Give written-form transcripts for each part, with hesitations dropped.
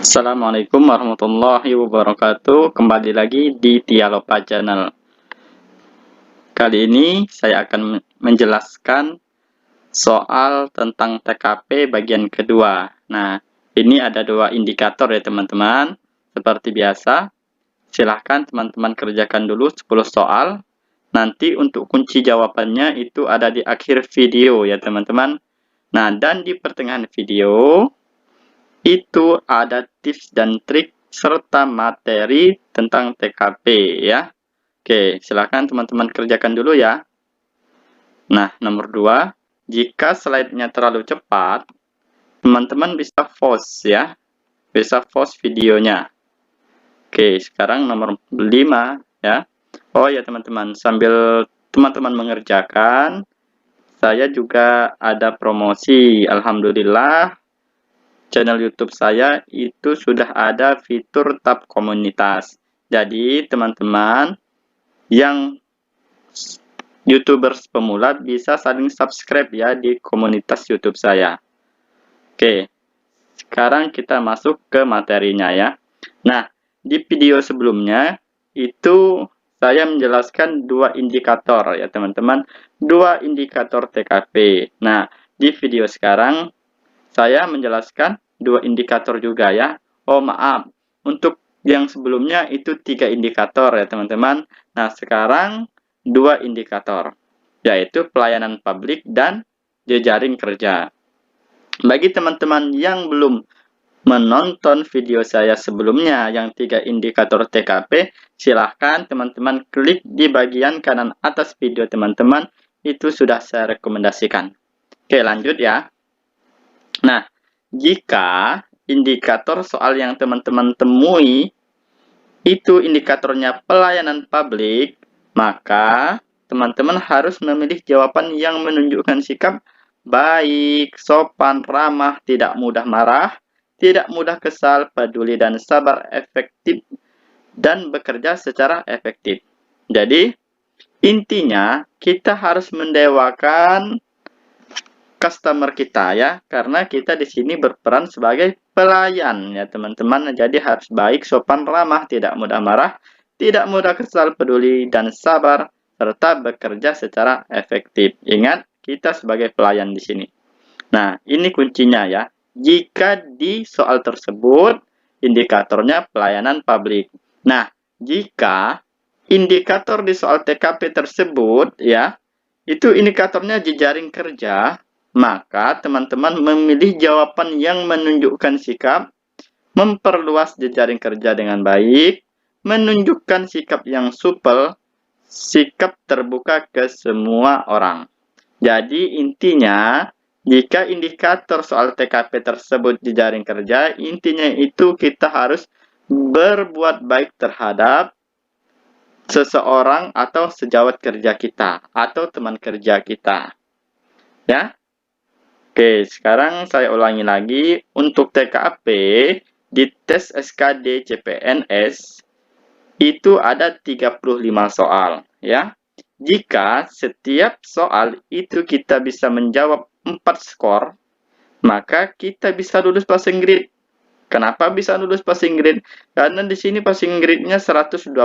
Assalamualaikum warahmatullahi wabarakatuh. Kembali lagi di Dialopa Channel. Kali ini saya akan menjelaskan soal tentang TKP bagian kedua. Nah, ini ada dua indikator ya teman-teman. Seperti biasa, silahkan teman-teman kerjakan dulu 10 soal. Nanti untuk kunci jawabannya itu ada di akhir video ya teman-teman. Nah, dan di pertengahan video itu ada tips dan trik serta materi tentang TKP ya. Oke, silakan teman-teman kerjakan dulu ya. Nah, nomor 2, jika slide-nya terlalu cepat, teman-teman bisa pause ya. Bisa pause videonya. Oke, sekarang nomor 5 ya. Oh ya teman-teman, sambil teman-teman mengerjakan, saya juga ada promosi. Alhamdulillah, channel YouTube saya itu sudah ada fitur tab komunitas. Jadi, teman-teman yang YouTubers pemula bisa saling subscribe ya di komunitas YouTube saya. Oke, sekarang kita masuk ke materinya ya. Nah, di video sebelumnya itu saya menjelaskan dua indikator ya teman-teman. Dua indikator TKP. Nah, di video sekarang saya menjelaskan dua indikator juga ya. Oh maaf, untuk yang sebelumnya itu 3 indikator ya teman-teman. Nah sekarang 2 indikator, yaitu pelayanan publik dan jejaring kerja. Bagi teman-teman yang belum menonton video saya sebelumnya yang 3 indikator TKP, silahkan teman-teman klik di bagian kanan atas video teman-teman, itu sudah saya rekomendasikan. Oke lanjut ya. Nah, jika indikator soal yang teman-teman temui itu indikatornya pelayanan publik, maka teman-teman harus memilih jawaban yang menunjukkan sikap baik, sopan, ramah, tidak mudah marah, tidak mudah kesal, peduli dan sabar, efektif, dan bekerja secara efektif. Jadi, intinya kita harus mendewakan customer kita ya, karena kita di sini berperan sebagai pelayan ya teman-teman. Jadi harus baik, sopan, ramah, tidak mudah marah, tidak mudah kesal, peduli dan sabar, serta bekerja secara efektif. Ingat, kita sebagai pelayan di sini. Nah, ini kuncinya ya. Jika di soal tersebut indikatornya pelayanan publik. Nah, jika indikator di soal TKP tersebut ya, itu indikatornya jejaring kerja, maka teman-teman memilih jawaban yang menunjukkan sikap memperluas jejaring kerja dengan baik, menunjukkan sikap yang supel, sikap terbuka ke semua orang. Jadi intinya, jika indikator soal TKP tersebut jejaring kerja, intinya itu kita harus berbuat baik terhadap seseorang atau sejawat kerja kita atau teman kerja kita. Ya. Oke, sekarang saya ulangi lagi. Untuk TKP di tes SKD CPNS itu ada 35 soal, ya. Jika setiap soal itu kita bisa menjawab 4 skor, maka kita bisa lulus passing grade. Kenapa bisa lulus passing grade? Karena di sini passing grade-nya 126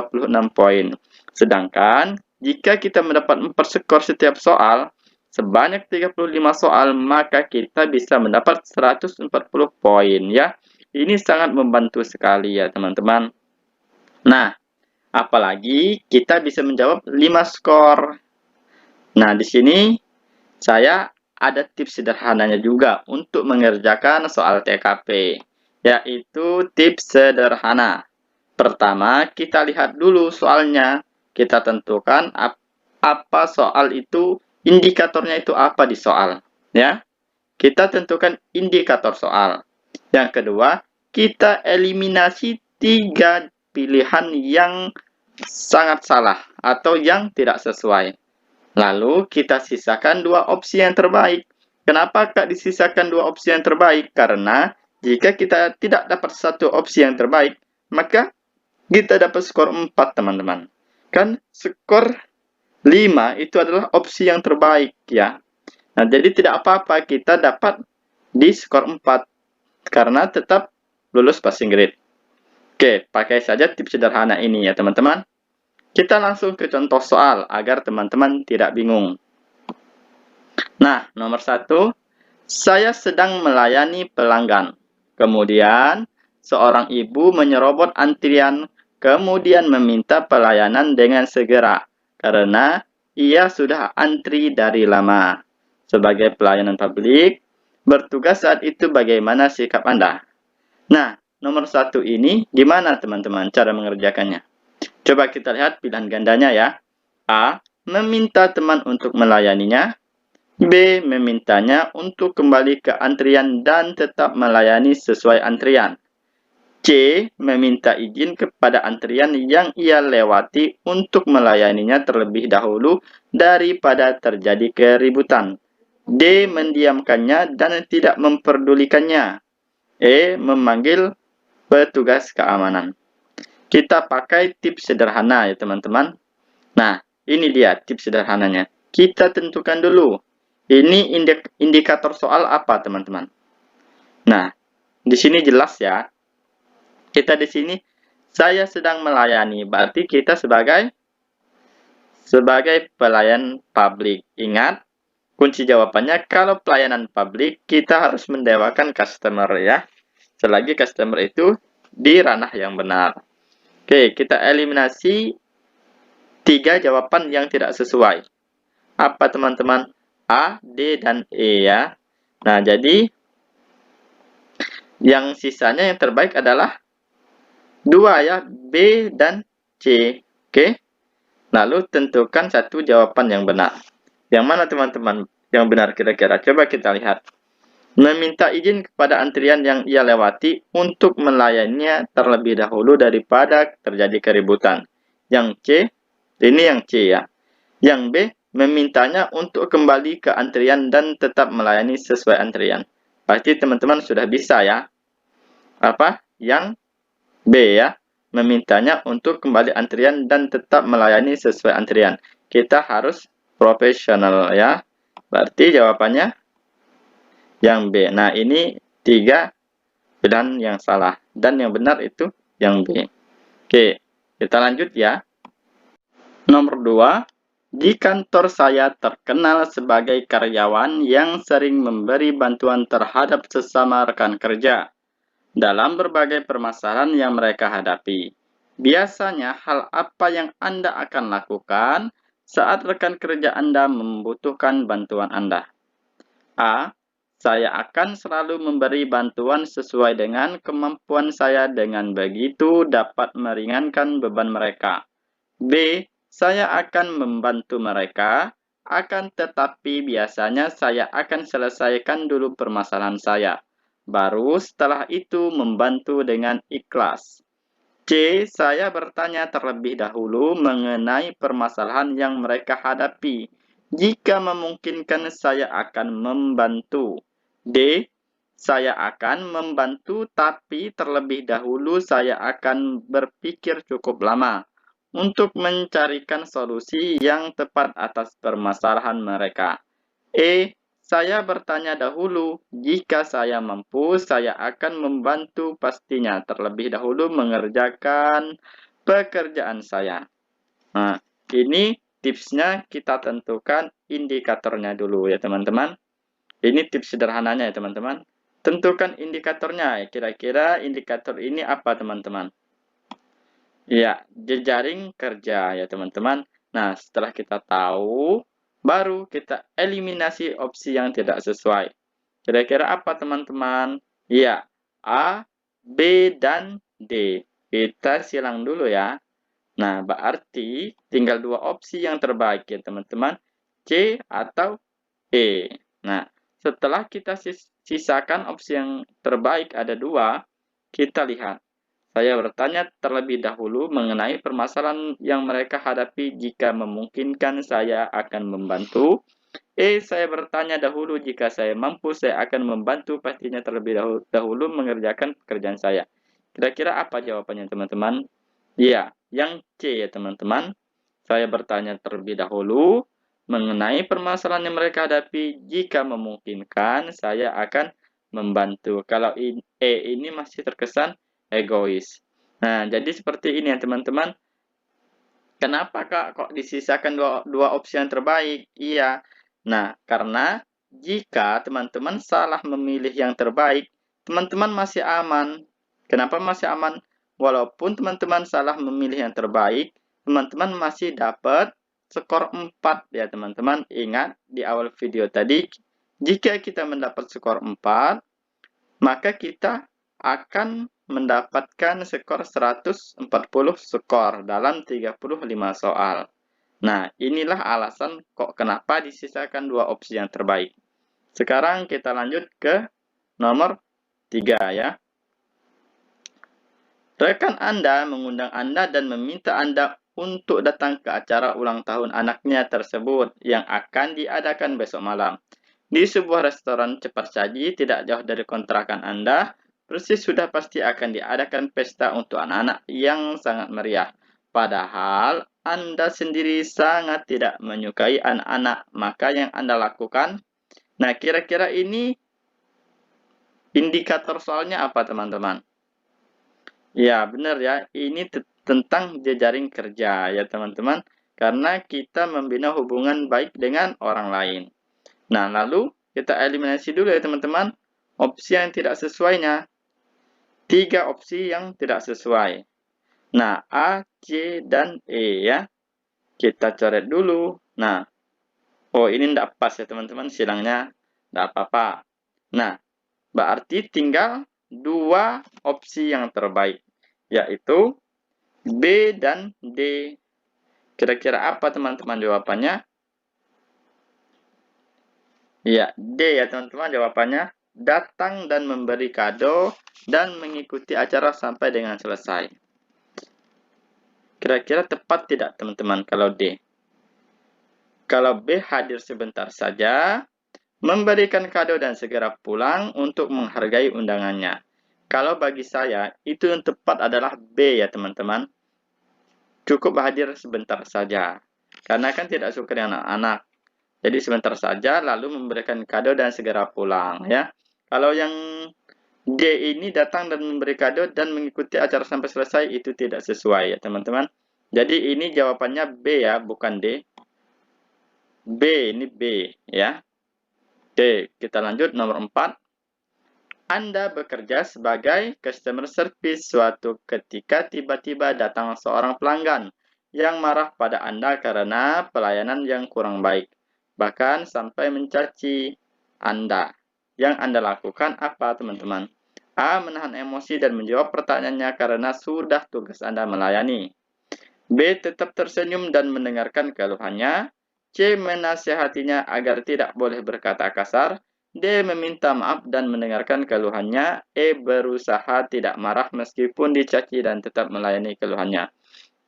poin. Sedangkan jika kita mendapat 4 skor setiap soal, sebanyak 35 soal, maka kita bisa mendapat 140 poin ya. Ini sangat membantu sekali ya teman-teman. Nah, apalagi kita bisa menjawab 5 skor. Nah, di sini saya ada tips sederhananya juga untuk mengerjakan soal TKP, yaitu tips sederhana. Pertama, kita lihat dulu soalnya. Kita tentukan apa soal itu, indikatornya itu apa di soal. Ya, kita tentukan indikator soal. Yang kedua, kita eliminasi 3 pilihan yang sangat salah atau yang tidak sesuai. Lalu kita sisakan 2 opsi yang terbaik. Kenapa Kak disisakan 2 opsi yang terbaik? Karena jika kita tidak dapat satu opsi yang terbaik, maka kita dapat skor 4 teman-teman. Kan skor 5 itu adalah opsi yang terbaik ya. Nah, jadi tidak apa-apa kita dapat di skor 4 karena tetap lulus passing grade. Oke, pakai saja tips sederhana ini ya teman-teman. Kita langsung ke contoh soal agar teman-teman tidak bingung. Nah, nomor 1, saya sedang melayani pelanggan. Kemudian, seorang ibu menyerobot antrian, kemudian meminta pelayanan dengan segera, karena ia sudah antri dari lama. Sebagai pelayanan publik, bertugas saat itu bagaimana sikap Anda? Nah, nomor 1 ini gimana teman-teman cara mengerjakannya? Coba kita lihat pilihan gandanya ya. A. Meminta teman untuk melayaninya. B. Memintanya untuk kembali ke antrian dan tetap melayani sesuai antrian. C. Meminta izin kepada antrian yang ia lewati untuk melayaninya terlebih dahulu daripada terjadi keributan. D. Mendiamkannya dan tidak memperdulikannya. E. Memanggil petugas keamanan. Kita pakai tips sederhana ya teman-teman. Nah, ini dia tips sederhananya. Kita tentukan dulu. Ini indikator soal apa, teman-teman? Nah, di sini jelas ya. Kita di sini, saya sedang melayani. Berarti kita sebagai pelayan publik. Ingat, kunci jawabannya kalau pelayanan publik, kita harus mendewakan customer ya. Selagi customer itu di ranah yang benar. Oke, kita eliminasi 3 jawaban yang tidak sesuai. Apa, teman-teman? A, D, dan E ya. Nah, jadi yang sisanya yang terbaik adalah 2 ya, B dan C. Oke. Lalu tentukan satu jawaban yang benar. Yang mana teman-teman yang benar kira-kira? Coba kita lihat. Meminta izin kepada antrian yang ia lewati untuk melayaninya terlebih dahulu daripada terjadi keributan. Yang C, ini yang C ya. Yang B, memintanya untuk kembali ke antrian dan tetap melayani sesuai antrian. Pasti teman-teman sudah bisa ya. Apa? Yang B ya. Memintanya untuk kembali antrian dan tetap melayani sesuai antrian. Kita harus profesional ya. Berarti jawabannya yang B. Nah, ini 3 pilihan yang salah. Dan yang benar itu yang B. Oke, kita lanjut ya. Nomor 2. Di kantor saya terkenal sebagai karyawan yang sering memberi bantuan terhadap sesama rekan kerja dalam berbagai permasalahan yang mereka hadapi. Biasanya hal apa yang Anda akan lakukan saat rekan kerja Anda membutuhkan bantuan Anda? A. Saya akan selalu memberi bantuan sesuai dengan kemampuan saya, dengan begitu dapat meringankan beban mereka. B. Saya akan membantu mereka, akan tetapi biasanya saya akan selesaikan dulu permasalahan saya. Baru setelah itu membantu dengan ikhlas. C. Saya bertanya terlebih dahulu mengenai permasalahan yang mereka hadapi. Jika memungkinkan saya akan membantu. D. Saya akan membantu tapi terlebih dahulu saya akan berpikir cukup lama untuk mencarikan solusi yang tepat atas permasalahan mereka. E. Saya bertanya dahulu, jika saya mampu, saya akan membantu pastinya terlebih dahulu mengerjakan pekerjaan saya. Nah, ini tipsnya kita tentukan indikatornya dulu ya teman-teman. Ini tips sederhananya ya teman-teman. Tentukan indikatornya, kira-kira indikator ini apa teman-teman? Ya, jejaring kerja ya teman-teman. Nah, setelah kita tahu, baru kita eliminasi opsi yang tidak sesuai. Kira-kira apa teman-teman? Ya, A, B, dan D. Kita silang dulu ya. Nah, berarti tinggal 2 opsi yang terbaik ya teman-teman. C atau E. Nah, setelah kita sisakan opsi yang terbaik ada 2, kita lihat. Saya bertanya terlebih dahulu mengenai permasalahan yang mereka hadapi. Jika memungkinkan, saya akan membantu. Saya bertanya dahulu jika saya mampu, saya akan membantu pastinya terlebih dahulu mengerjakan pekerjaan saya. Kira-kira apa jawabannya teman-teman? Iya, yang C ya teman-teman. Saya bertanya terlebih dahulu mengenai permasalahan yang mereka hadapi. Jika memungkinkan, saya akan membantu. Kalau ini masih terkesan egois. Nah, jadi seperti ini ya teman-teman. Kenapa Kak kok disisakan dua opsi yang terbaik? Iya. Nah, karena jika teman-teman salah memilih yang terbaik, teman-teman masih aman. Kenapa masih aman? Walaupun teman-teman salah memilih yang terbaik, teman-teman masih dapat skor 4 ya teman-teman. Ingat di awal video tadi, jika kita mendapat skor 4, maka kita akan mendapatkan skor 140 skor dalam 35 soal. Nah, inilah alasan kok kenapa disisakan dua opsi yang terbaik. Sekarang kita lanjut ke nomor 3 ya. Rekan Anda mengundang Anda dan meminta Anda untuk datang ke acara ulang tahun anaknya tersebut yang akan diadakan besok malam. Di sebuah restoran cepat saji tidak jauh dari kontrakan Anda, persis sudah pasti akan diadakan pesta untuk anak-anak yang sangat meriah. Padahal Anda sendiri sangat tidak menyukai anak-anak, maka yang Anda lakukan? Nah, kira-kira ini indikator soalnya apa, teman-teman? Ya, benar ya. Ini tentang jejaring kerja ya, teman-teman. Karena kita membina hubungan baik dengan orang lain. Nah, lalu kita eliminasi dulu ya teman-teman. Opsi yang tidak sesuainya. 3 opsi yang tidak sesuai. Nah, A, C, dan E ya. Kita coret dulu. Nah, oh ini tidak pas ya teman-teman. Silangnya tidak apa-apa. Nah, berarti tinggal 2 opsi yang terbaik. Yaitu B dan D. Kira-kira apa teman-teman jawabannya? Ya, D ya teman-teman jawabannya. Datang dan memberi kado dan mengikuti acara sampai dengan selesai. Kira-kira tepat tidak teman-teman kalau D? Kalau B hadir sebentar saja, memberikan kado dan segera pulang untuk menghargai undangannya. Kalau bagi saya, itu yang tepat adalah B ya teman-teman. Cukup hadir sebentar saja. Karena kan tidak suka dengan anak-anak. Jadi sebentar saja lalu memberikan kado dan segera pulang ya. Kalau yang D ini datang dan memberi kado dan mengikuti acara sampai selesai itu tidak sesuai ya teman-teman. Jadi ini jawabannya B ya, bukan D. B ini B ya. D, kita lanjut nomor 4. Anda bekerja sebagai customer service suatu ketika tiba-tiba datang seorang pelanggan yang marah pada Anda karena pelayanan yang kurang baik. Bahkan sampai mencaci Anda. Yang Anda lakukan apa, teman-teman? A. Menahan emosi dan menjawab pertanyaannya karena sudah tugas Anda melayani. B. Tetap tersenyum dan mendengarkan keluhannya. C. Menasihatinya agar tidak boleh berkata kasar. D. Meminta maaf dan mendengarkan keluhannya. E. Berusaha tidak marah meskipun dicaci dan tetap melayani keluhannya.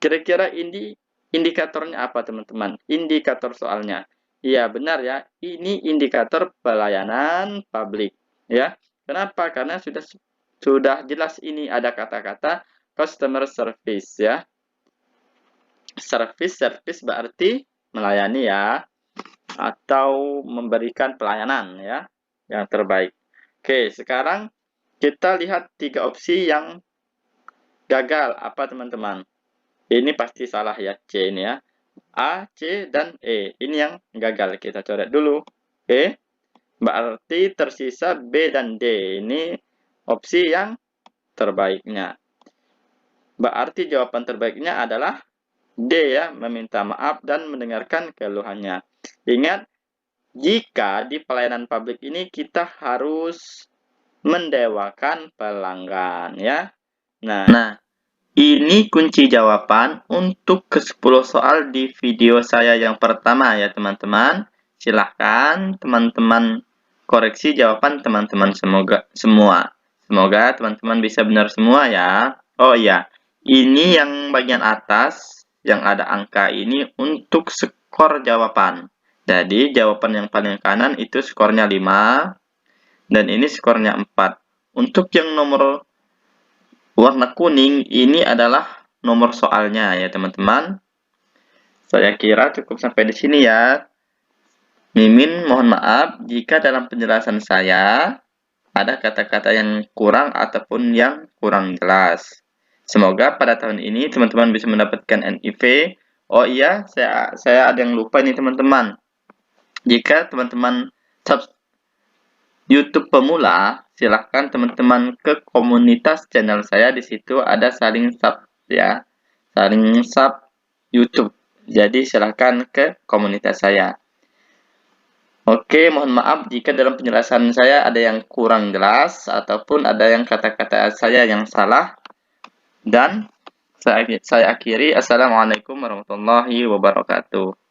Kira-kira ini indikatornya apa, teman-teman? Indikator soalnya. Iya, benar ya. Ini indikator pelayanan publik. Ya. Kenapa? Karena sudah jelas ini ada kata-kata customer service ya. Service berarti melayani ya. Atau memberikan pelayanan ya. Yang terbaik. Oke, sekarang kita lihat 3 opsi yang gagal. Apa, teman-teman? Ini pasti salah ya, C ini ya. A, C, dan E. Ini yang gagal. Kita coret dulu. Oke. Berarti tersisa B dan D. Ini opsi yang terbaiknya. Berarti jawaban terbaiknya adalah D ya, meminta maaf dan mendengarkan keluhannya. Ingat, jika di pelayanan publik ini kita harus mendewakan pelanggan ya. Nah, ini kunci jawaban untuk ke-10 soal di video saya yang pertama ya teman-teman. Silahkan teman-teman koreksi jawaban teman-teman semua. Semoga teman-teman bisa benar semua ya. Oh iya, ini yang bagian atas yang ada angka ini untuk skor jawaban. Jadi jawaban yang paling kanan itu skornya 5 dan ini skornya 4. Untuk yang nomor warna kuning ini adalah nomor soalnya ya teman-teman. Saya kira cukup sampai di sini ya. Mimin mohon maaf jika dalam penjelasan saya ada kata-kata yang kurang ataupun yang kurang jelas. Semoga pada tahun ini teman-teman bisa mendapatkan NIV. Oh iya, saya ada yang lupa nih teman-teman. Jika teman-teman YouTube pemula, silahkan teman-teman ke komunitas channel saya. Di situ ada saling sub ya, saling sub YouTube. Jadi silahkan ke komunitas saya. Oke, mohon maaf jika dalam penjelasan saya ada yang kurang jelas ataupun ada yang kata-kata saya yang salah. Dan saya akhiri. Assalamualaikum warahmatullahi wabarakatuh.